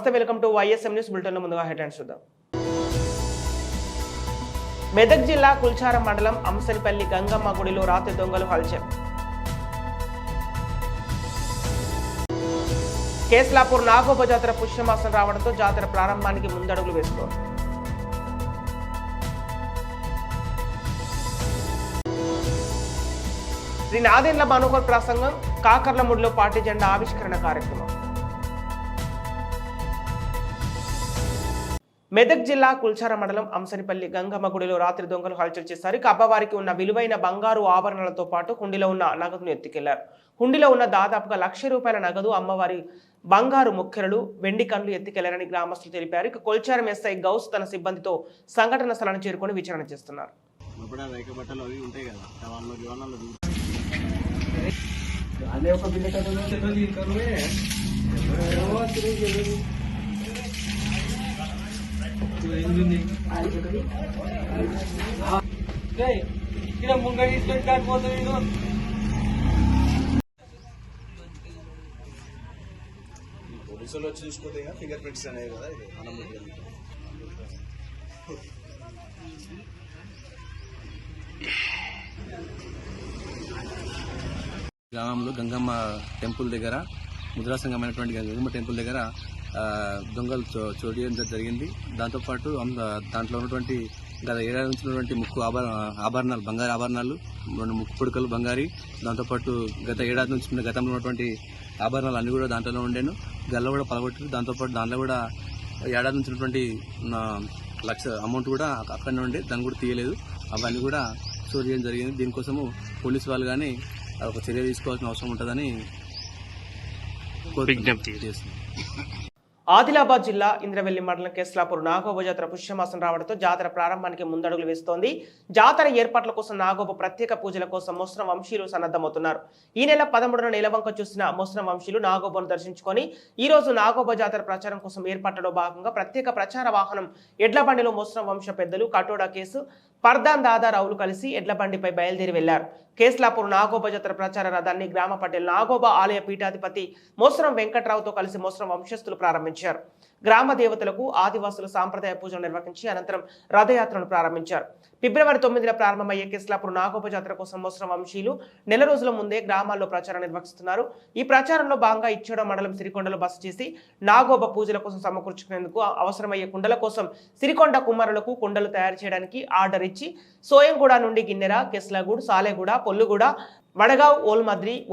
నమస్తే, welcome to YSM news bulletin. ముందుగా headlines చూద్దాం. మెదక్ జిల్లా కుల్చారం మండలం అంశల్పల్లి గంగమ్మ గుడిలో రాత్రి దొంగలు హల్చల్. కేస్లాపూర్ నాగోబ జాతర పుష్యమాసం రావడంతో జాతర ప్రారంభానికి ముందడుగులు వేస్తోంది. శ్రీ నాదేండ్ల భానుకర్ ప్రసంగం, కాకర్లముడిలో పార్టీ జెండా ఆవిష్కరణ కార్యక్రమం. మెదక్ జిల్లా కుల్చారం మండలం అంశనిపల్లి గంగమ్మ గుడిలో రాత్రి దొంగలు హల్చల్ చేశారు. అబ్బవారికి ఉన్న విలువైన బంగారు ఆభరణాలతో పాటు హుండీలో ఉన్న నగదును ఎత్తుకెళ్లారు. హుండీలో ఉన్న దాదాపుగా ₹1,00,000 నగదు, అమ్మవారి బంగారు ముఖ్యలు, వెండి కన్నులు ఎత్తుకెళ్లారని గ్రామస్తులు తెలిపారు. ఇక కొల్చారం ఎస్ఐ గౌస్ తన సిబ్బందితో సంఘటన స్థలాన్ని చేరుకొని విచారణ చేస్తున్నారు. పోలీసులు వచ్చి చూసుకుంటే ఫింగర్ ప్రింట్స్ అనేవి కదా, ఇది గ్రామంలో గంగమ్మ టెంపుల్ దగ్గర, ముద్రా సంఘమైనటువంటి గంగమ్మ టెంపుల్ దగ్గర దొంగలు చోటు జరిగింది. దాంతోపాటు దాంట్లో ఉన్నటువంటి గత ఏడాది నుంచి ఉన్నటువంటి ముక్కు ఆభరణాలు, బంగారు ఆభరణాలు, 2 ముక్కు పుడకలు బంగారి, దాంతోపాటు గత ఏడాది నుంచి గతంలో ఉన్నటువంటి ఆభరణాలు అన్నీ కూడా దాంట్లోనే ఉండేను. గల్ల కూడా పలగొట్టారు. దాంతోపాటు దాంట్లో కూడా ఏడాది నుంచి ఉన్నటువంటి లక్ష అమౌంట్ కూడా అక్కడనే ఉండే, దాన్ని కూడా తీయలేదు. అవన్నీ కూడా చోటు చేయడం జరిగింది. దీనికోసము పోలీసు వాళ్ళు కానీ ఒక చర్య తీసుకోవాల్సిన అవసరం ఉంటుందని విజ్ఞప్తి చేస్తున్నాం. ఆదిలాబాద్ జిల్లా ఇంద్రవెల్లి మండలం కేస్లాపూర్ నాగోబ జాతర పుష్యమాసం రావడంతో జాతర ప్రారంభానికి ముందడుగులు వేస్తోంది. జాతర ఏర్పాట్ల కోసం నాగోబ ప్రత్యేక పూజల కోసం ముస్లిం వంశీయులు సన్నద్ధమవుతున్నారు. ఈ నెల 13న నెలవంక చూసిన ముస్లిం వంశీయులు నాగోబను దర్శించుకొని ఈ రోజు నాగోబ జాతర ప్రచారం కోసం ఏర్పాట్లలో భాగంగా ప్రత్యేక ప్రచార వాహనం ఎడ్లబండిలో ముస్లిం వంశ పెద్దలు కటోడా కేసు, పర్దాన్ దాదారావులు కలిసి ఎడ్లబండిపై బయలుదేరి వెళ్లారు. కేస్లాపూర్ నాగోబ జాతర ప్రచార రథాన్ని గ్రామ పటేల్ నాగోబ ఆలయ పీఠాధిపతి మోస్రం వెంకట్రావుతో కలిసి మోస్రం వంశస్థులు ప్రారంభించారు. గ్రామ దేవతలకు ఆదివాసులు సాంప్రదాయ పూజలు నిర్వహించి అనంతరం రథయాత్రను ప్రారంభించారు. ఫిబ్రవరి 9న ప్రారంభమయ్యే కేస్లాపూర్ నాగోబ జాతర కోసం మోస్రం వంశీయులు నెల రోజుల ముందే గ్రామాల్లో ప్రచారం నిర్వహిస్తున్నారు. ఈ ప్రచారంలో భాగంగా ఇచ్చోడ మండలం సిరికొండలో బస చేసి నాగోబ పూజల కోసం సమకూర్చుకునేందుకు అవసరమయ్యే కుండల కోసం సిరికొండ కుమారులకు కుండలు తయారు చేయడానికి ఆర్డర్ ఇచ్చి సోయంగూడ నుండి గిన్నెర, కెస్లాగూడ్, సాలెగూడ, పొల్లుగూడ, వడగావ్,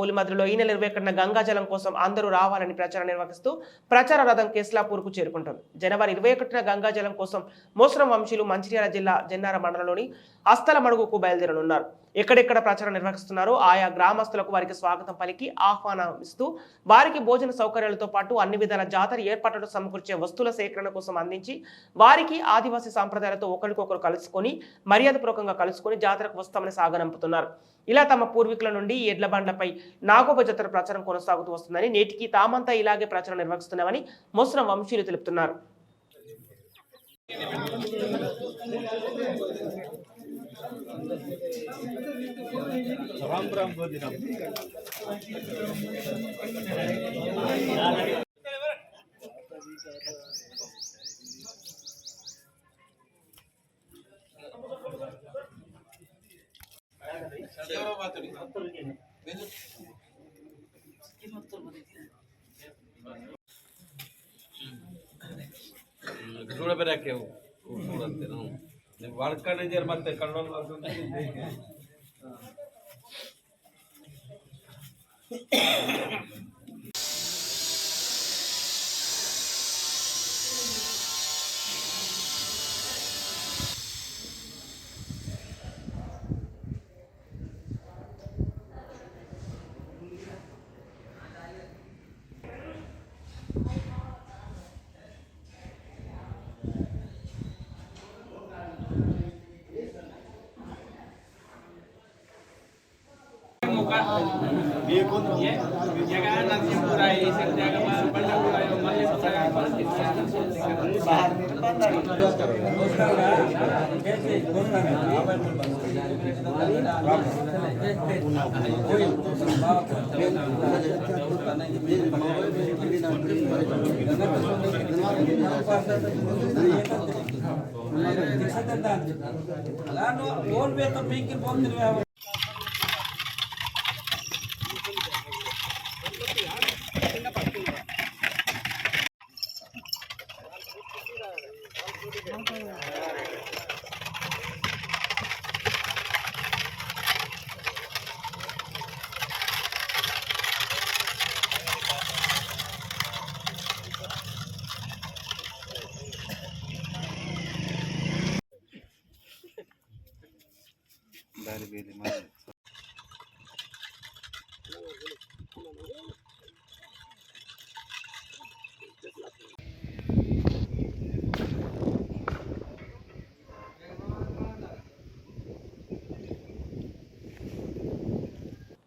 ఓల్మద్రిలో ఈ నెల 21న గంగాజలం కోసం అందరూ రావాలని ప్రచారం నిర్వహిస్తూ ప్రచార రథం కేస్లాపూర్కు చేరుకుంటుంది. జనవరి 21న గంగాజలం కోసం మోస్రం వంశీయులు మంచిర్యాల జిల్లా జన్నార మండలంలోని అస్తల మడుగుకు బయలుదేరనున్నారు. ఎక్కడెక్కడ ప్రచారం నిర్వహిస్తున్నారో ఆయా గ్రామస్తులకు వారికి స్వాగతం పలికి ఆహ్వానిస్తూ వారికి భోజన సౌకర్యాలతో పాటు అన్ని విధాల జాతర ఏర్పాట్లను సమకూర్చే వస్తువుల సేకరణ కోసం అందించి వారికి ఆదివాసీ సాంప్రదాయాలతో ఒకరికొకరు కలుసుకొని మర్యాదపూర్వకంగా కలుసుకొని జాతరకు వస్తామని సాగనంపుతున్నారు. ఇలా తమ పూర్వీకుల నుండి ఈ ఎడ్ల బండ్లపై నాగోబ జాతర ప్రచారం కొనసాగుతూ వస్తుందని, నేటికి తామంతా ఇలాగే ప్రచారం నిర్వహిస్తున్నామని ముస్లిం వంశీయులు తెలుపుతున్నారు.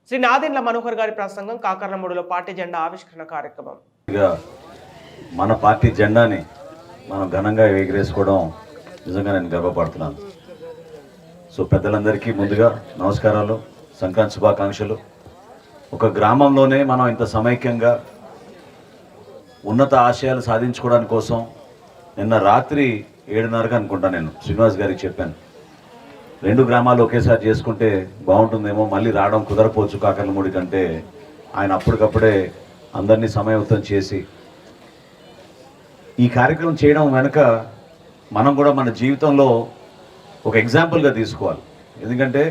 శ్రీ నాదెండ్ల మనోహర్ గారి ప్రసంగం కాకర్లమూడులో పార్టీ జెండా ఆవిష్కరణ కార్యక్రమం. మన పార్టీ జెండాని మనం ఘనంగా ఎగరేసుకోవడం నిజంగా నేను గర్వపడుతున్నాను. సో పెద్దలందరికీ ముందుగా నమస్కారాలు, సంక్రాంతి శుభాకాంక్షలు. ఒక గ్రామంలోనే మనం ఇంత సమైక్యంగా ఉన్నత ఆశయాలు సాధించుకోవడానికి కోసం నిన్న రాత్రి 7:30 అనుకుంటా నేను శ్రీనివాస్ గారికి చెప్పాను, 2 గ్రామాలు ఒకేసారి చేసుకుంటే బాగుంటుందేమో, మళ్ళీ రావడం కుదరపోవచ్చు కాకర్లమూడి కంటే. ఆయన అప్పటికప్పుడే అందరినీ సమయయుతం చేసి ఈ కార్యక్రమం చేయడం వెనుక మనం కూడా మన జీవితంలో ఒక ఎగ్జాంపుల్గా తీసుకోవాలి. ఎందుకంటే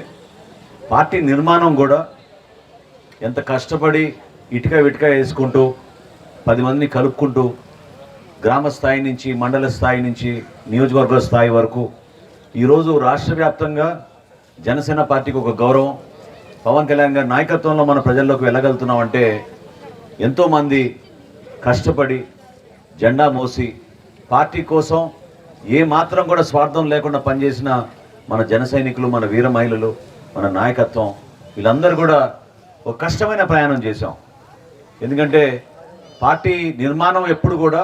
పార్టీ నిర్మాణం కూడా ఎంత కష్టపడి ఇటుక వేసుకుంటూ 10 మందిని కలుపుకుంటూ గ్రామ స్థాయి నుంచి మండల స్థాయి నుంచి నియోజకవర్గ స్థాయి వరకు ఈరోజు రాష్ట్ర వ్యాప్తంగా జనసేన పార్టీకి ఒక గౌరవం, పవన్ కళ్యాణ్ గారి నాయకత్వంలో మన ప్రజల్లోకి వెళ్ళగలుగుతున్నామంటే ఎంతోమంది కష్టపడి జెండా మోసి పార్టీ కోసం ఏ మాత్రం కూడా స్వార్థం లేకుండా పనిచేసిన మన జన సైనికులు, మన వీర మహిళలు, మన నాయకత్వం, వీళ్ళందరూ కూడా ఒక కష్టమైన ప్రయాణం చేశాం. ఎందుకంటే పార్టీ నిర్మాణం ఎప్పుడు కూడా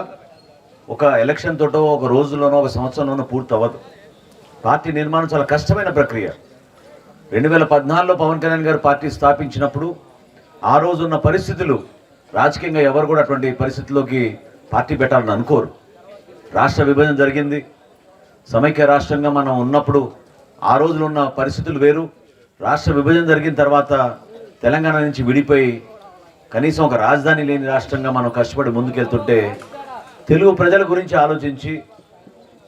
ఒక ఎలక్షన్ తోటో ఒక రోజులోనో ఒక సంవత్సరంలోనో పూర్తి అవ్వదు. పార్టీ నిర్మాణం చాలా కష్టమైన ప్రక్రియ. 2014లో పవన్ కళ్యాణ్ గారు పార్టీ స్థాపించినప్పుడు ఆ రోజున్న పరిస్థితులు, రాజకీయంగా ఎవరు కూడా అటువంటి పరిస్థితుల్లోకి పార్టీ పెట్టాలని అనుకోరు. రాష్ట్ర విభజన జరిగింది, సమైక్య రాష్ట్రంగా మనం ఉన్నప్పుడు ఆ రోజులు ఉన్న పరిస్థితులు వేరు. రాష్ట్ర విభజన జరిగిన తర్వాత తెలంగాణ నుంచి విడిపోయి కనీసం ఒక రాజధాని లేని రాష్ట్రంగా మనం కష్టపడి ముందుకెళ్తుంటే తెలుగు ప్రజల గురించి ఆలోచించి,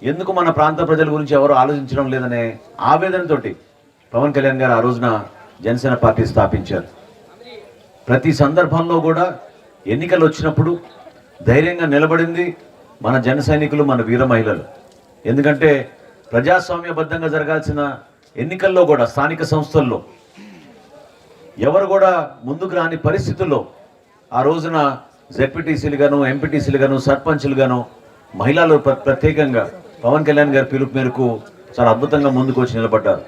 ఎందుకు మన ప్రాంత ప్రజల గురించి ఎవరు ఆలోచించడం లేదనే ఆవేదనతోటి పవన్ కళ్యాణ్ గారు ఆ రోజున జనసేన పార్టీ స్థాపించారు. ప్రతి సందర్భంలో కూడా ఎన్నికలు వచ్చినప్పుడు ధైర్యంగా నిలబడింది మన జన సైనికులు, మన వీర మహిళలు. ఎందుకంటే ప్రజాస్వామ్యబద్ధంగా జరగాల్సిన ఎన్నికల్లో కూడా స్థానిక సంస్థల్లో ఎవరు కూడా ముందుకు రాని పరిస్థితుల్లో ఆ రోజున జెడ్పీటీసీలు గాను, ఎంపీటీసీలు గాను, సర్పంచులు గాను, మహిళలు ప్రత్యేకంగా పవన్ కళ్యాణ్ గారి పిలుపు మేరకు చాలా అద్భుతంగా ముందుకు వచ్చి నిలబడ్డారు.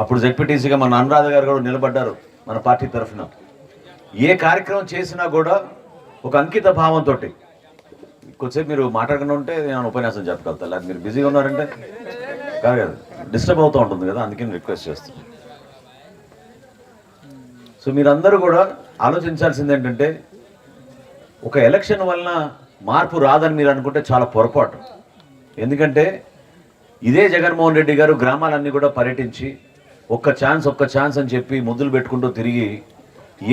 అప్పుడు జెడ్పీటీసీగా మన అనురాధ గారు కూడా నిలబడ్డారు మన పార్టీ తరఫున. ఏ కార్యక్రమం చేసినా కూడా ఒక అంకిత భావంతో. కొద్దిసేపు మీరు మాట్లాడకుండా ఉంటే నేను ఉపన్యాసం చెప్పగలుగుతాను, అది మీరు బిజీగా ఉన్నారంటే కాదు కదా, డిస్టర్బ్ అవుతూ ఉంటుంది కదా, అందుకే నేను రిక్వెస్ట్ చేస్తాను. సో మీరందరూ కూడా ఆలోచించాల్సింది ఏంటంటే, ఒక ఎలక్షన్ వలన మార్పు రాదని మీరు అనుకుంటే చాలా పొరపాటు. ఎందుకంటే ఇదే జగన్మోహన్ రెడ్డి గారు గ్రామాలన్నీ కూడా పర్యటించి ఒక్క ఛాన్స్ అని చెప్పి ముద్దులు పెట్టుకుంటూ తిరిగి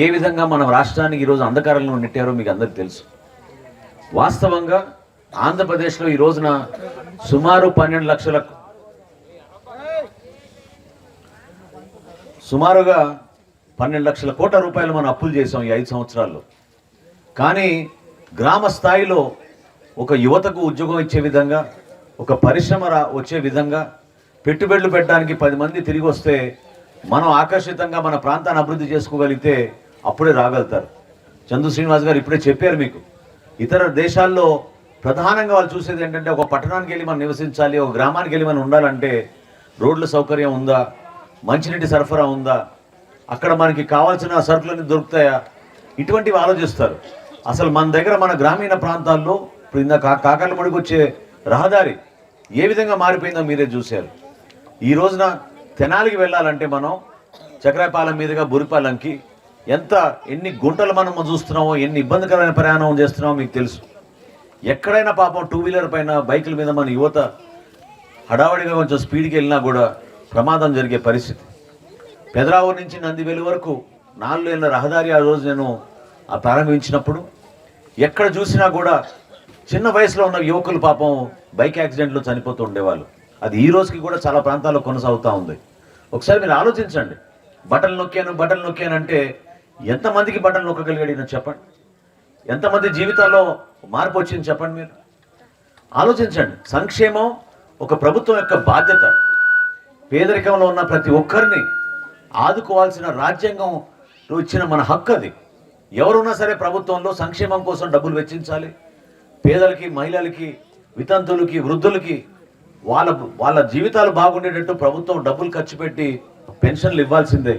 ఏ విధంగా మన రాష్ట్రానికి ఈరోజు అంధకారంలో నెట్టారో మీకు అందరికీ తెలుసు. వాస్తవంగా ఆంధ్రప్రదేశ్లో ఈ రోజున సుమారు 12 లక్షల కోట్ల రూపాయలు మనం అప్పులు చేసాం ఈ 5 సంవత్సరాల్లో. కానీ గ్రామ స్థాయిలో ఒక యువతకు ఉద్యోగం ఇచ్చే విధంగా, ఒక పరిశ్రమ వచ్చే విధంగా, పెట్టుబడులు పెట్టడానికి 10 మంది తిరిగి వస్తే మనం ఆకర్షితంగా మన ప్రాంతాన్ని అభివృద్ధి చేసుకోగలిగితే అప్పుడే రాగలుగుతారు. చందు శ్రీనివాస్ గారు ఇప్పుడే చెప్పారు మీకు, ఇతర దేశాల్లో ప్రధానంగా వాళ్ళు చూసేది ఏంటంటే, ఒక పట్టణానికి వెళ్ళి మనం నివసించాలి, ఒక గ్రామానికి వెళ్ళి మనం ఉండాలంటే రోడ్ల సౌకర్యం ఉందా, మంచినీటి సరఫరా ఉందా, అక్కడ మనకి కావాల్సిన సరుకులన్నీ దొరుకుతాయా, ఇటువంటివి ఆలోచిస్తారు. అసలు మన దగ్గర మన గ్రామీణ ప్రాంతాల్లో ఇప్పుడు ఇందాక కాకర్లమూడికి వచ్చే రహదారి ఏ విధంగా మారిపోయిందో మీరే చూశారు. ఈ రోజున తెనాలికి వెళ్ళాలంటే మనం చక్రాయపాలెం మీదుగా బురిపాలెంకి ఎన్ని గుంటలు మనం చూస్తున్నామో, ఎన్ని ఇబ్బందికరమైన ప్రయాణం చేస్తున్నామో మీకు తెలుసు. ఎక్కడైనా పాపం టూ వీలర్ పైన బైకుల మీద మన యువత హడావడిగా కొంచెం స్పీడ్కి వెళ్ళినా కూడా ప్రమాదం జరిగే పరిస్థితి. పెదరావూరు నుంచి నందివెలు వరకు 4 లేన్ల రహదారి ఆ రోజు నేను ప్రారంభించినప్పుడు ఎక్కడ చూసినా కూడా చిన్న వయసులో ఉన్న యువకులు పాపం బైక్ యాక్సిడెంట్లో చనిపోతూ ఉండేవాళ్ళు. అది ఈ రోజుకి కూడా చాలా ప్రాంతాల్లో కొనసాగుతూ ఉంది. ఒకసారి మీరు ఆలోచించండి, బటన్ నొక్కానంటే ఎంతమందికి బటన్ నొక్కగలిగాడు చెప్పండి, ఎంతమంది జీవితాల్లో మార్పు వచ్చింది చెప్పండి. మీరు ఆలోచించండి. సంక్షేమం ఒక ప్రభుత్వం యొక్క బాధ్యత. పేదరికంలో ఉన్న ప్రతి ఒక్కరిని ఆదుకోవాల్సిన రాజ్యాంగంలో ఇచ్చిన మన హక్కు అది. ఎవరున్నా సరే ప్రభుత్వంలో సంక్షేమం కోసం డబ్బులు వెచ్చించాలి. పేదలకి, మహిళలకి, వితంతులకి, వృద్ధులకి వాళ్ళ జీవితాలు బాగుండేటట్టు ప్రభుత్వం డబ్బులు ఖర్చు పెట్టి పెన్షన్లు ఇవ్వాల్సిందే.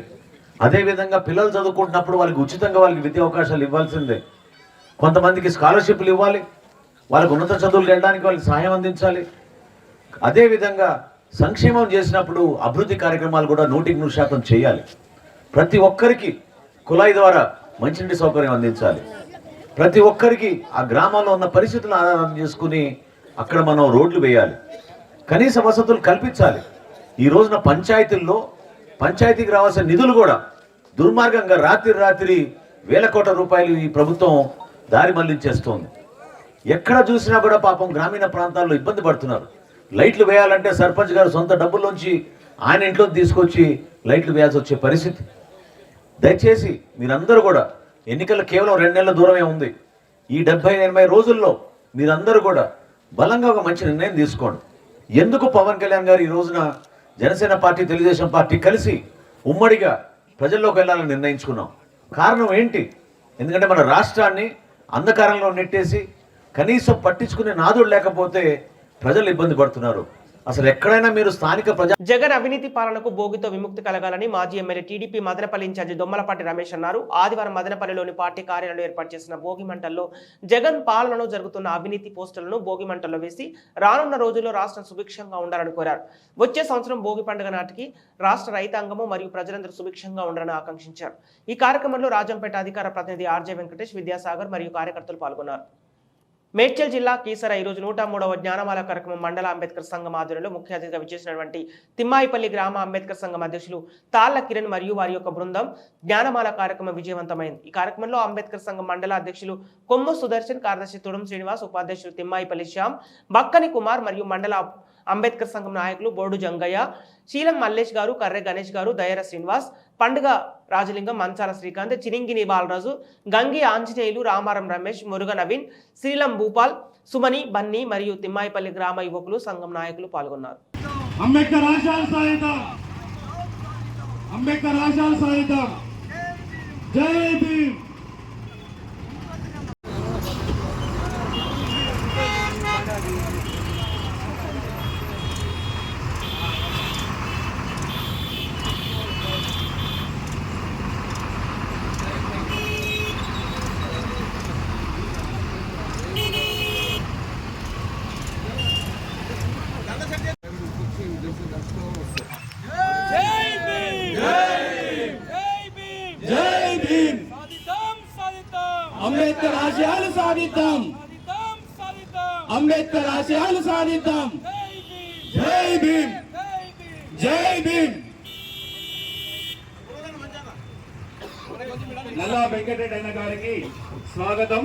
అదేవిధంగా పిల్లలు చదువుకుంటున్నప్పుడు వాళ్ళకి ఉచితంగా వాళ్ళకి విద్యా అవకాశాలు ఇవ్వాల్సిందే. కొంతమందికి స్కాలర్షిప్లు ఇవ్వాలి, వాళ్ళకు ఉన్నత చదువులు వెళ్ళడానికి వాళ్ళకి సహాయం అందించాలి. అదేవిధంగా సంక్షేమం చేసినప్పుడు అభివృద్ధి కార్యక్రమాలు కూడా 100% చేయాలి. ప్రతి ఒక్కరికి కుళాయి ద్వారా మంచినీటి సౌకర్యం అందించాలి. ప్రతి ఒక్కరికి ఆ గ్రామంలో ఉన్న పరిస్థితులను ఆధారం చేసుకుని అక్కడ మనం రోడ్లు వేయాలి, కనీస వసతులు కల్పించాలి. ఈ రోజున పంచాయతీకి రావాల్సిన నిధులు కూడా దుర్మార్గంగా రాత్రి వేల కోట్ల రూపాయలు ఈ ప్రభుత్వం దారి మళ్లించేస్తోంది. ఎక్కడ చూసినా కూడా పాపం గ్రామీణ ప్రాంతాల్లో ఇబ్బంది పడుతున్నారు. లైట్లు వేయాలంటే సర్పంచ్ గారు సొంత డబ్బుల్లోంచి ఆయన ఇంట్లో తీసుకొచ్చి లైట్లు వేయాల్సి వచ్చే పరిస్థితి. దయచేసి మీరందరూ కూడా, ఎన్నికలు కేవలం 2 నెలల దూరమే ఉంది. ఈ 70-80 రోజుల్లో మీరందరూ కూడా బలంగా ఒక మంచి నిర్ణయం తీసుకోండి. ఎందుకు పవన్ కళ్యాణ్ గారు ఈ రోజున జనసేన పార్టీ, తెలుగుదేశం పార్టీ కలిసి ఉమ్మడిగా ప్రజల్లోకి వెళ్ళాలని నిర్ణయించుకున్నాం? కారణం ఏంటి? ఎందుకంటే మన రాష్ట్రాన్ని అంధకారంలో నెట్టేసి కనీసం పట్టించుకునే నాదుడు లేకపోతే ప్రజలు ఇబ్బంది పడుతున్నారు. అసలు ఎక్కడైనా మీరు స్థానిక జగన్ అవినీతి పాలనకు భోగితో విముక్తి కలగాలని మాజీ MLA TDP Madanapalle incharge Dommalapati Ramesh అన్నారు. ఆదివారం మదనపల్లిలోని పార్టీ కార్యాలయంలో ఏర్పాటు చేసిన భోగి మంటల్లో జగన్ పాలనలో జరుగుతున్న అవినీతి పోస్టులను భోగి మంటల్లో వేసి రానున్న రోజుల్లో రాష్ట్రం సుభిక్షంగా ఉండాలని కోరారు. వచ్చే సంవత్సరం భోగి పండుగ నాటికి రాష్ట్ర రైతాంగము మరియు ప్రజలందరూ సుభిక్షంగా ఉండాలని ఆకాంక్షించారు. ఈ కార్యక్రమంలో రాజంపేట అధికార ప్రతినిధి ఆర్జే వెంకటేష్, విద్యాసాగర్ మరియు కార్యకర్తలు పాల్గొన్నారు. మేడ్చల్ జిల్లా కీసర ఈరోజు 103వ జ్ఞానమాల కార్యక్రమం మండల అంబేద్కర్ సంఘం ఆధ్వర్యంలో ముఖ్య అతిథిగా విచ్చేసినటువంటి తిమ్మాయిపల్లి గ్రామ అంబేద్కర్ సంఘం అధ్యక్షులు తాళ్ల కిరణ్ మరియు వారి యొక్క బృందం జ్ఞానమాల కార్యక్రమం విజయవంతమైంది. ఈ కార్యక్రమంలో అంబేద్కర్ సంఘం మండల అధ్యక్షులు కొమ్ము సుదర్శన్, కార్యదర్శి తుడం శ్రీనివాస్, ఉపాధ్యక్షులు తిమ్మాయిపల్లి శ్యామ్, బక్కని కుమార్ మరియు మండల అంబేద్కర్ సంఘం నాయకులు బోర్డు జంగయ్య, శీలం మల్లేష్ గారు, కర్రె గణేష్ గారు, దయర శ్రీనివాస్, పండుగ రాజలింగం, మంచాల శ్రీకాంత్, చిరింగిని బాలరాజు, గంగి ఆంజనేయులు, రామారం రమేష్, మురుగ నవీన్, శ్రీలం భూపాల్, సుమని, బన్నీ మరియు తిమ్మాయిపల్లి గ్రామ యువకులు, సంఘం నాయకులు పాల్గొన్నారు. అంబేద్కర్ ఆశయాలు సాధిద్దాం, అంబేద్కర్ ఆశయాలు సాధిద్దాం. జై భీమ్. అంబేద్కర్ ఆశయాలు సాధిద్దాం, అంబేద్కర్ ఆశయాలు సాధిద్దాం. జై భీమ్, జై భీమ్. నల్లా వెంకటరెడ్డి అన్న గారికి స్వాగతం.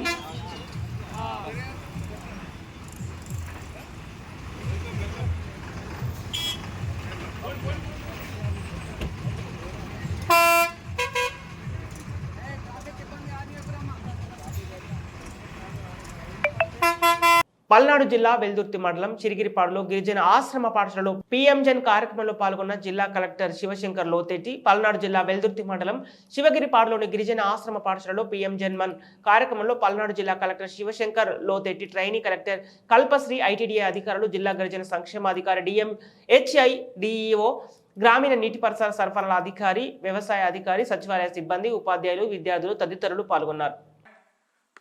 పల్నాడు జిల్లా వెల్దుర్తి మండలం చిరిగిరిపాడులో గిరిజన ఆశ్రమ పాఠశాలలో పీఎంజన్ కార్యక్రమంలో పాల్గొన్న జిల్లా కలెక్టర్ శివశంకర్ లోతేటి. పల్నాడు జిల్లా వెల్దుర్తి మండలం శివగిరిపాడులోని గిరిజన ఆశ్రమ పాఠశాలలో పీఎంజన్ మన్ కార్యక్రమంలో పల్నాడు జిల్లా collector Sivasankar Lotheti, trainee collector Kalpashri, ITDA అధికారులు, జిల్లా గిరిజన సంక్షేమాధికారి డిఎంహెచ్ఐ, డిఈఓ, గ్రామీణ నీటిపారుదల సరఫరాల అధికారి, వ్యవసాయ అధికారి, సచివాలయ సిబ్బంది, ఉపాధ్యాయులు, విద్యార్థులు తదితరులు పాల్గొన్నారు.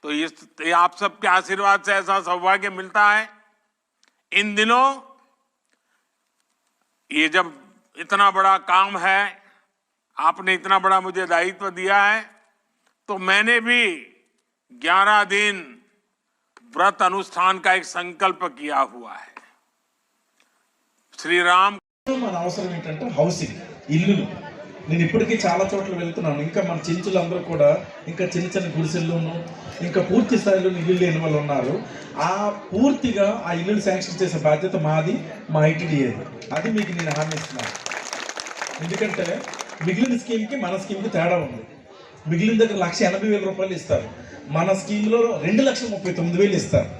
तो ये आप सबके आशीर्वाद से ऐसा सौभाग्य मिलता है. इन दिनों ये जब इतना बड़ा काम है, आपने इतना बड़ा मुझे दायित्व दिया है, तो मैंने भी 11 दिन व्रत अनुष्ठान का एक संकल्प किया हुआ है। श्री राम మన అవసరం ఏంటంటే హౌసింగ్, ఇల్లులు. నేను ఇప్పటికీ చాలా చోట్ల వెళ్తున్నాను. ఇంకా మన చెంచులందరూ కూడా ఇంకా చిన్న చిన్న గుడిసెల్లోనూ ఇంకా పూర్తి స్థాయిలో ఇల్లు లేని వాళ్ళు ఉన్నారు. ఆ పూర్తిగా ఆ ఇల్లులు శాంక్షన్ చేసే బాధ్యత మాది, మా ఐటీడీఏ. అది మీకు నేను హామీ ఇస్తున్నాను. ఎందుకంటే మిగిలిన స్కీమ్కి మన స్కీమ్కి తేడా ఉంది. మిగిలిన దగ్గర 1,80,000 రూపాయలు ఇస్తారు, మన స్కీమ్లో 2,39,000 ఇస్తారు.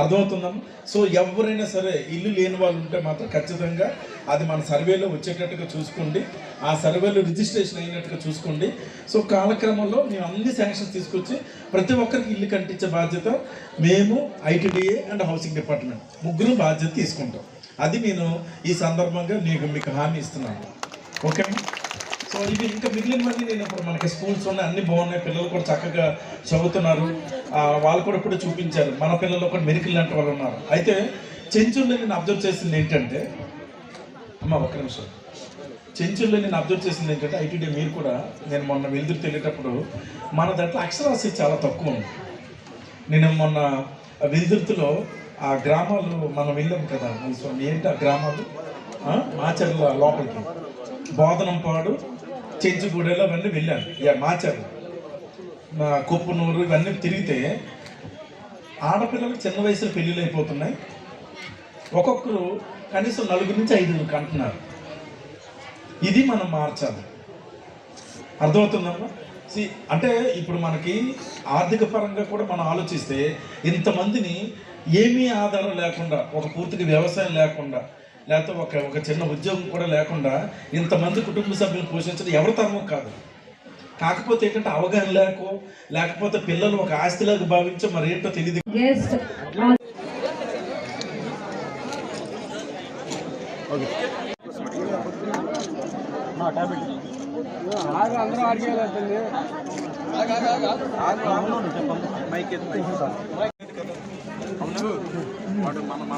అర్థమవుతుందమ్మా? సో ఎవరైనా సరే ఇల్లు లేని వాళ్ళు ఉంటే మాత్రం ఖచ్చితంగా అది మన సర్వేలో వచ్చేటట్టుగా చూసుకోండి, ఆ సర్వేలో రిజిస్ట్రేషన్ అయినట్టుగా చూసుకోండి. సో కాలక్రమంలో మేము అన్ని శాంక్షన్స్ తీసుకొచ్చి ప్రతి ఒక్కరికి ఇల్లు కట్టించే బాధ్యత మేము, ఐటీడీఏ అండ్ హౌసింగ్ డిపార్ట్మెంట్ ముగ్గురు బాధ్యత తీసుకుంటాం. అది నేను ఈ సందర్భంగా మీకు హామీ ఇస్తున్నాను. ఓకే. సో ఇవి ఇంకా మిగిలినవన్నీ నేను ఇప్పుడు మనకి స్కూల్స్ ఉన్నాయి, అన్నీ బాగున్నాయి, పిల్లలు కూడా చక్కగా చదువుతున్నారు. వాళ్ళు కూడా ఇప్పుడు చూపించారు, మన పిల్లలు కూడా మెరికల్ లాంటి వాళ్ళు ఉన్నారు. అయితే చెంచుల్లో నేను అబ్జర్వ్ చేసింది ఏంటంటే, ఒక్క నిమిషం, చెంచుల్లో నేను అబ్జర్వ్ చేసింది ఏంటంటే ఐటీడీ మీరు కూడా, నేను మొన్న వెలుదురు వెళ్ళేటప్పుడు మన దాంట్లో అక్షరాస్యత చాలా తక్కువ ఉంది. నేను మొన్న వెలుదుర్తిలో ఆ గ్రామాలు మనం వెళ్ళాం కదా, ఏంటి ఆ గ్రామాలు, మాచర్ల లోపలికి బోధనంపాడు, చెంచుగూడెలో అవన్నీ వెళ్ళాను. మాచర్ల, కొప్పునూరు ఇవన్నీ తిరిగితే ఆడపిల్లలకు చిన్న వయసులో పెళ్ళిళ్ళు అయిపోతున్నాయి. ఒక్కొక్కరు కనీసం 4 నుంచి 5 కంటున్నారు. ఇది మనం మార్చాలి. అర్థమవుతుందమ్మా? అంటే ఇప్పుడు మనకి ఆర్థిక పరంగా కూడా మనం ఆలోచిస్తే ఇంతమందిని ఏమీ ఆధారం లేకుండా, ఒక పూర్తిగా వ్యవసాయం లేకుండా, లేకపోతే ఒక చిన్న ఉద్యోగం కూడా లేకుండా ఇంతమంది కుటుంబ సభ్యులను పోషించడం ఎవరి తరమో కాదు. కాకపోతే ఏంటంటే అవగాహన లేకపోతే పిల్లలు ఒక ఆస్తిలాగా భావించో మరి ఏంటో తెలియదు.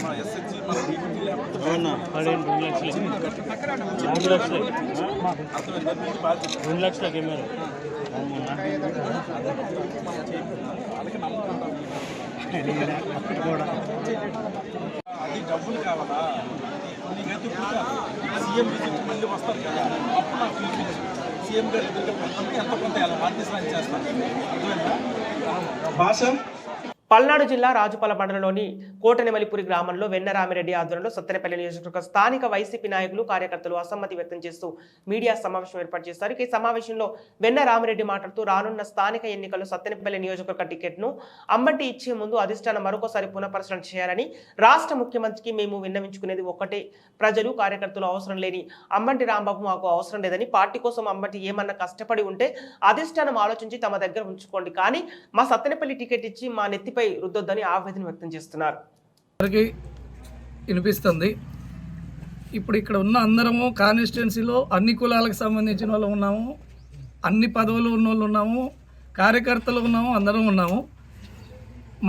మన ఎస్ఎస్జి మన అది డబ్బులు కావాలా, నీకైతే సీఎం మళ్ళీ వస్తారు కదా, అప్పుడు నాకు పిలిపించి సీఎం గారు ఎంత కొంత ఆర్టీసీ చేస్తాను. అర్థమైందా భాష? పల్నాడు జిల్లా రాజుపాల మండలంలోని కోటనెమలిపురి గ్రామంలో వెన్నరామిరెడ్డి ఆధ్వర్యంలో సత్తెనపల్లి నియోజకవర్గ స్థానిక వైసీపీ నాయకులు కార్యకర్తలు అసమ్మతి వ్యక్తం చేస్తూ మీడియా సమావేశం ఏర్పాటు చేశారు. ఈ సమావేశంలో వెన్నరామిరెడ్డి మాట్లాడుతూ రానున్న స్థానిక ఎన్నికల్లో సత్తెనపల్లి నియోజకవర్గ టికెట్ను అంబటి ఇచ్చే ముందు అధిష్టానం మరొకసారి పునఃపరిశీలన చేయాలని రాష్ట్ర ముఖ్యమంత్రికి మేము విన్నవించుకునేది ఒక్కటే, ప్రజలు కార్యకర్తలు అవసరం లేని అంబటి రాంబాబు మాకు అవసరం లేదని, పార్టీ కోసం అంబటి ఏమన్నా కష్టపడి ఉంటే అధిష్టానం ఆలోచించి తమ దగ్గర ఉంచుకోండి, కానీ మా సత్తెనపల్లి టికెట్ ఇచ్చి మా నెత్తిపై రుద్దొద్దని ఆవేదన వ్యక్తం చేస్తున్నారు. వినిపిస్తుంది. ఇప్పుడు ఇక్కడ ఉన్న అందరము కాన్స్టిట్యున్సీలో అన్ని కులాలకు సంబంధించిన వాళ్ళు ఉన్నాము, అన్ని పదవులు ఉన్న వాళ్ళు ఉన్నాము, కార్యకర్తలు ఉన్నాము, అందరం ఉన్నాము.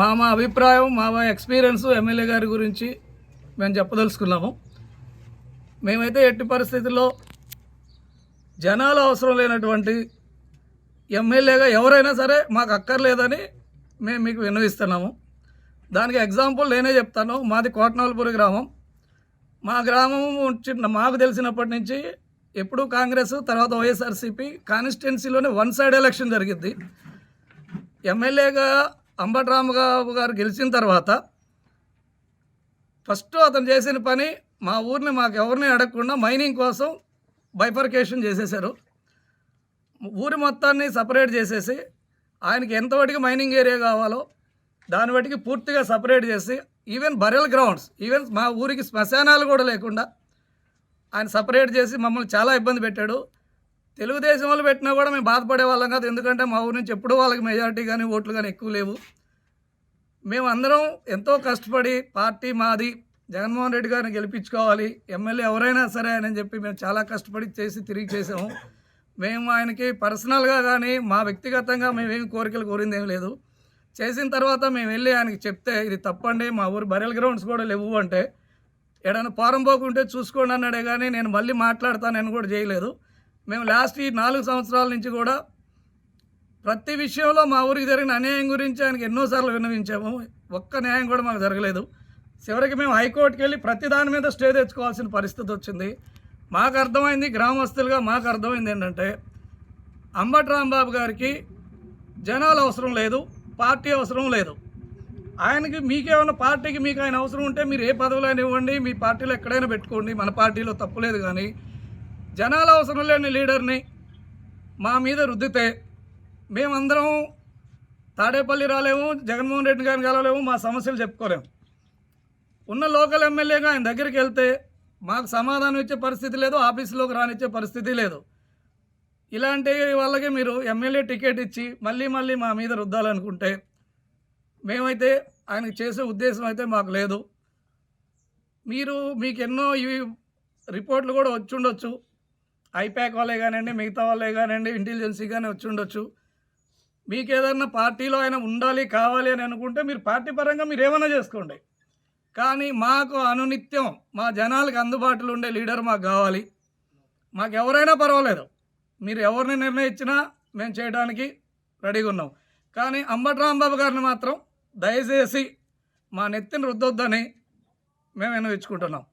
మా అభిప్రాయం, మా ఎక్స్పీరియన్స్ ఎమ్మెల్యే గారి గురించి మేము చెప్పదలుచుకున్నాము. మేమైతే ఎట్టి పరిస్థితుల్లో జనాలు అవసరం లేనటువంటి ఎమ్మెల్యేగా ఎవరైనా సరే మాకు అక్కర్లేదని మేము మీకు విన్నవిస్తున్నాము. దానికి ఎగ్జాంపుల్ నేనే చెప్తాను. మాది కోటనెమలిపురి గ్రామం. మా గ్రామం మాకు తెలిసినప్పటి నుంచి ఎప్పుడూ కాంగ్రెస్, తర్వాత వైఎస్ఆర్సీపీ కాన్స్టిట్యున్సీలోనే వన్ సైడ్ ఎలక్షన్ జరిగింది. ఎమ్మెల్యేగా అంబటి రాంబాబు గారు గెలిచిన తర్వాత ఫస్ట్ అతను చేసిన పని మా ఊరిని మాకు ఎవరిని అడగకుండా మైనింగ్ కోసం బైఫర్కేషన్ చేసేశారు. ఊరి మొత్తాన్ని సపరేట్ చేసేసి ఆయనకి ఎంతవరకు మైనింగ్ ఏరియా కావాలో దాని బట్టికి పూర్తిగా సపరేట్ చేసి ఈవెన్ బరియల్ గ్రౌండ్స్, ఈవెన్ మా ఊరికి శ్మశానాలు కూడా లేకుండా ఆయన సపరేట్ చేసి మమ్మల్ని చాలా ఇబ్బంది పెట్టాడు. తెలుగుదేశం వాళ్ళు పెట్టినా కూడా మేము బాధపడే వాళ్ళం కాదు, ఎందుకంటే మా ఊరి నుంచి ఎప్పుడూ వాళ్ళకి మెజారిటీ కానీ ఓట్లు కానీ ఎక్కువ లేవు. మేము అందరం ఎంతో కష్టపడి పార్టీ మాది, జగన్మోహన్ రెడ్డి గారిని గెలిపించుకోవాలి, ఎమ్మెల్యే ఎవరైనా సరే అని చెప్పి మేము చాలా కష్టపడి తిరిగి చేసాము. మేము ఆయనకి పర్సనల్గా కానీ మా వ్యక్తిగతంగా మేమేమి కోరికలు కోరింది ఏం లేదు. చేసిన తర్వాత మేము వెళ్ళి ఆయనకి చెప్తే ఇది తప్పండి, మా ఊరు బరియల్ గ్రౌండ్స్ కూడా లేవు అంటే, ఏదైనా పారం పోకుంటే చూసుకోండి అన్నాడే కానీ నేను మళ్ళీ మాట్లాడతానని కూడా చేయలేదు. మేము లాస్ట్ ఈ 4 సంవత్సరాల నుంచి కూడా ప్రతి విషయంలో మా ఊరికి జరిగిన అన్యాయం గురించి ఆయనకి ఎన్నోసార్లు విన్నవించాము. ఒక్క న్యాయం కూడా మాకు జరగలేదు. చివరికి మేము హైకోర్టుకి వెళ్ళి ప్రతి దాని మీద స్టే తెచ్చుకోవాల్సిన పరిస్థితి వచ్చింది. మాకు అర్థమైంది, గ్రామస్తులుగా మాకు అర్థమైంది ఏంటంటే అంబటి రాంబాబు గారికి జనాలు అవసరం లేదు, పార్టీ అవసరం లేదు. ఆయనకి మీకేమన్నా పార్టీకి మీకు ఆయన అవసరం ఉంటే మీరు ఏ పదవులైనా ఇవ్వండి, మీ పార్టీలో ఎక్కడైనా పెట్టుకోండి, మన పార్టీలో తప్పులేదు. కానీ జనాలు అవసరం లేని లీడర్ని మా మీద రుద్దితే మేమందరం తాడేపల్లి రాలేము, జగన్మోహన్ రెడ్డి గారిని కలవలేము, మా సమస్యలు చెప్పుకోలేము. ఉన్న లోకల్ ఎమ్మెల్యేగా ఆయన దగ్గరికి వెళ్తే మాకు సమాధానం ఇచ్చే పరిస్థితి లేదు, ఆఫీసులోకి రానిచ్చే పరిస్థితి లేదు. ఇలాంటి వాళ్ళకి మీరు ఎమ్మెల్యే టికెట్ ఇచ్చి మళ్ళీ మళ్ళీ మా మీద రుద్దాలనుకుంటే మేమైతే ఆయనకు చేసే ఉద్దేశం అయితే మాకు లేదు. మీకు ఎన్నో ఇవి రిపోర్ట్లు కూడా వచ్చి ఉండొచ్చు, ఐపాక్ వాళ్ళే కానివ్వండి, మిగతా వాళ్ళే కానివ్వండి, ఇంటెలిజెన్సీ కానీ వచ్చి ఉండొచ్చు. మీకు ఏదన్నా పార్టీలో ఆయన ఉండాలి కావాలి అని అనుకుంటే మీరు పార్టీ పరంగా మీరు ఏమైనా చేసుకోండి. కానీ మాకు అనునిత్యం మా జనాలకు అందుబాటులో ఉండే లీడర్ మాకు కావాలి. మాకు ఎవరైనా పర్వాలేదు, మీరు ఎవరిని నిర్ణయించినా మేము చేయడానికి రెడీగా ఉన్నాం. కానీ అంబటి రాంబాబు గారిని మాత్రం దయచేసి మా నెత్తిని రుద్దొద్దని మేము విన్నవించుకుంటున్నాం.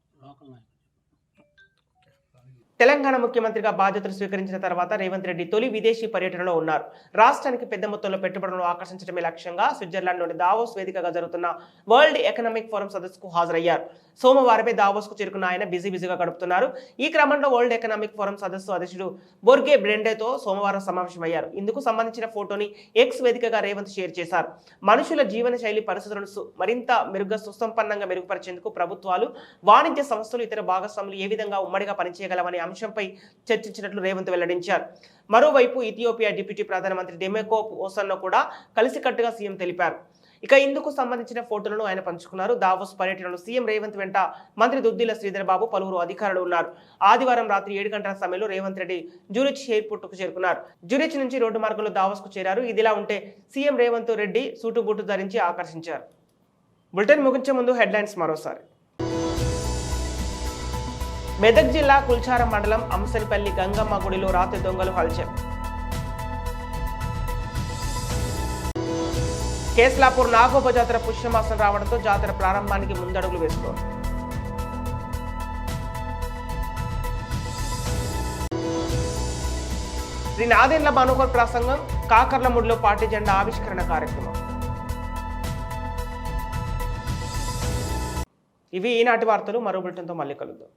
తెలంగాణ ముఖ్యమంత్రిగా బాధ్యతలు స్వీకరించిన తర్వాత రేవంత్ రెడ్డి తొలి విదేశీ పర్యటనలో ఉన్నారు. రాష్ట్రానికి పెద్ద మొత్తంలో పెట్టుబడులను ఆకర్షించడమే లక్ష్యంగా స్విట్జర్లాండ్లోని దావోస్ వేదికగా జరుగుతున్న వరల్డ్ ఎకనామిక్ ఫోరం సదస్సుకు హాజరయ్యారు. సోమవారమే దావోస్కు చేరుకున్న ఆయన బిజీగా గడుపుతున్నారు. ఈ క్రమంలో వరల్డ్ ఎకనామిక్ ఫోరం సదస్సు అధ్యక్షుడు బోర్గే బ్రెండేతో సోమవారం సమావేశమయ్యారు. ఇందుకు సంబంధించిన ఫోటోని ఎక్స్ వేదికగా రేవంత్ షేర్ చేశారు. మనుషుల జీవన శైలి పరిస్థితులను మరింత మెరుగ్గా సుసంపన్నంగా మెరుగుపరిచేందుకు ప్రభుత్వాలు, వాణిజ్య సంస్థలు, ఇతర భాగస్వాములు ఏ విధంగా ఉమ్మడిగా పనిచేయగలవనే అంశంపై చర్చించినట్లు రేవంత్ వెల్లడించారు. మరోవైపు ఇథియోపియా డిప్యూటీ ప్రధానమంత్రి డెమెకోప్ ఓసన్ను కూడా కలిసికట్టుగా సీఎం తెలిపారు. ఇక ఇందుకు సంబంధించిన ఫోటోలను ఆయన పంచుకున్నారు. దావోస్ పర్యటనలో సీఎం రేవంత్ వెంట మంత్రి దుద్దిల శ్రీధర్ బాబు, పలువురు అధికారులు ఉన్నారు. ఆదివారం రాత్రి 7 గంటల సమయంలో రేవంత్ రెడ్డి జ్యూరిచ్ ఎయిర్పోర్టుకు చేరుకున్నారు. జ్యూరిచ్ నుంచి రోడ్డు మార్గంలో దావోస్కు చేరారు. ఇదిలా ఉంటే సీఎం రేవంత్ రెడ్డి సూటుబూటు ధరించి ఆకర్షించారు. బులెటిన్ ముగించే ముందు హెడ్లైన్స్ మరోసారి. మెదక్ జిల్లా కుల్చారం మండలం అంశంపల్లి గంగమ్మ గుడిలో రాత్రి దొంగలు హల్చల్. కేస్లాపూర్ నాగోబ జాతర పుష్యమాసం రావడంతో జాతర ప్రారంభానికి ముందడుగులు వేస్తోంది. శ్రీ నాదెండ్ల మనోహర్ ప్రసంగం, కాకర్లముడిలో పార్టీ జెండా ఆవిష్కరణ కార్యక్రమం. ఇవి ఈనాటి వార్తలు. మరో బులెటిన్తో మళ్ళీ కలుద్దాం.